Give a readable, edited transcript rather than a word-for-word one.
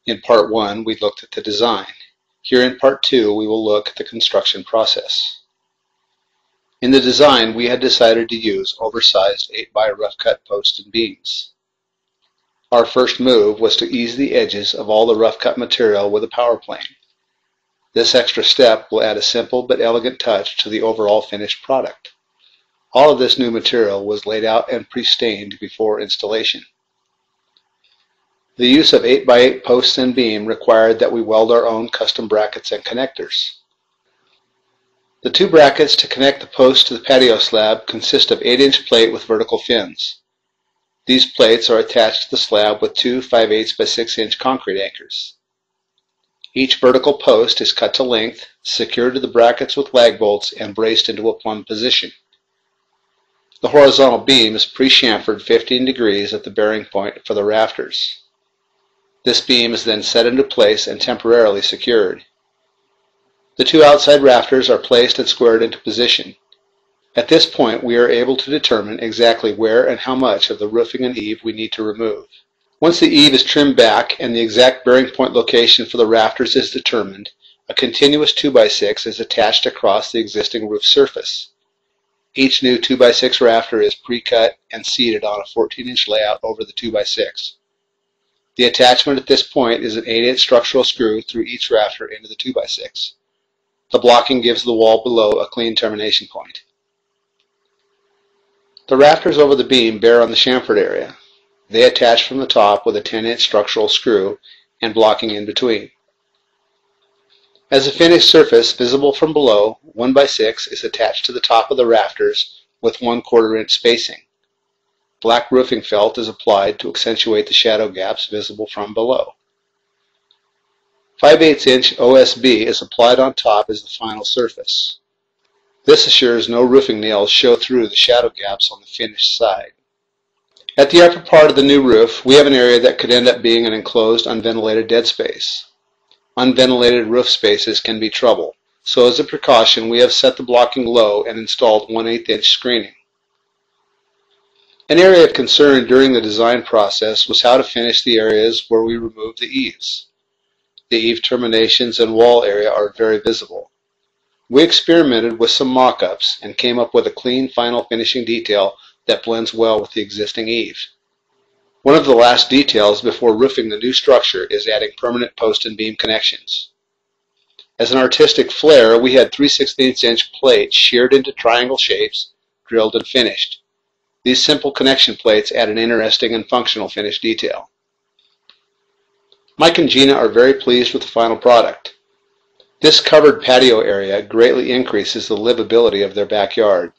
In Part 1, we looked at the design. Here in Part 2, we will look at the construction process. In the design, we had decided to use oversized 8x rough cut posts and beams. Our first move was to ease the edges of all the rough cut material with a power plane. This extra step will add a simple but elegant touch to the overall finished product. All of this new material was laid out and pre-stained before installation. The use of 8x8 posts and beam required that we weld our own custom brackets and connectors. The two brackets to connect the post to the patio slab consist of 8-inch plate with vertical fins. These plates are attached to the slab with two 5/8 by 6-inch concrete anchors. Each vertical post is cut to length, secured to the brackets with lag bolts, and braced into a plumb position. The horizontal beam is pre-chamfered 15 degrees at the bearing point for the rafters. This beam is then set into place and temporarily secured. The two outside rafters are placed and squared into position. At this point, we are able to determine exactly where and how much of the roofing and eave we need to remove. Once the eave is trimmed back and the exact bearing point location for the rafters is determined, a continuous 2x6 is attached across the existing roof surface. Each new 2x6 rafter is pre-cut and seated on a 14-inch layout over the 2x6. The attachment at this point is an 8-inch structural screw through each rafter into the 2x6. The blocking gives the wall below a clean termination point. The rafters over the beam bear on the chamfered area. They attach from the top with a 10-inch structural screw and blocking in between. As a finished surface visible from below, 1x6 is attached to the top of the rafters with 1/4 inch spacing. Black roofing felt is applied to accentuate the shadow gaps visible from below. 5/8 inch OSB is applied on top as the final surface. This assures no roofing nails show through the shadow gaps on the finished side. At the upper part of the new roof, we have an area that could end up being an enclosed, unventilated dead space. Unventilated roof spaces can be trouble, so as a precaution, we have set the blocking low and installed 1/8 inch screening. An area of concern during the design process was how to finish the areas where we removed the eaves. The eave terminations and wall area are very visible. We experimented with some mock-ups and came up with a clean final finishing detail that blends well with the existing eave. One of the last details before roofing the new structure is adding permanent post and beam connections. As an artistic flair, we had 3/16 inch plates sheared into triangle shapes, drilled and finished. These simple connection plates add an interesting and functional finish detail. Mike and Gina are very pleased with the final product. This covered patio area greatly increases the livability of their backyard.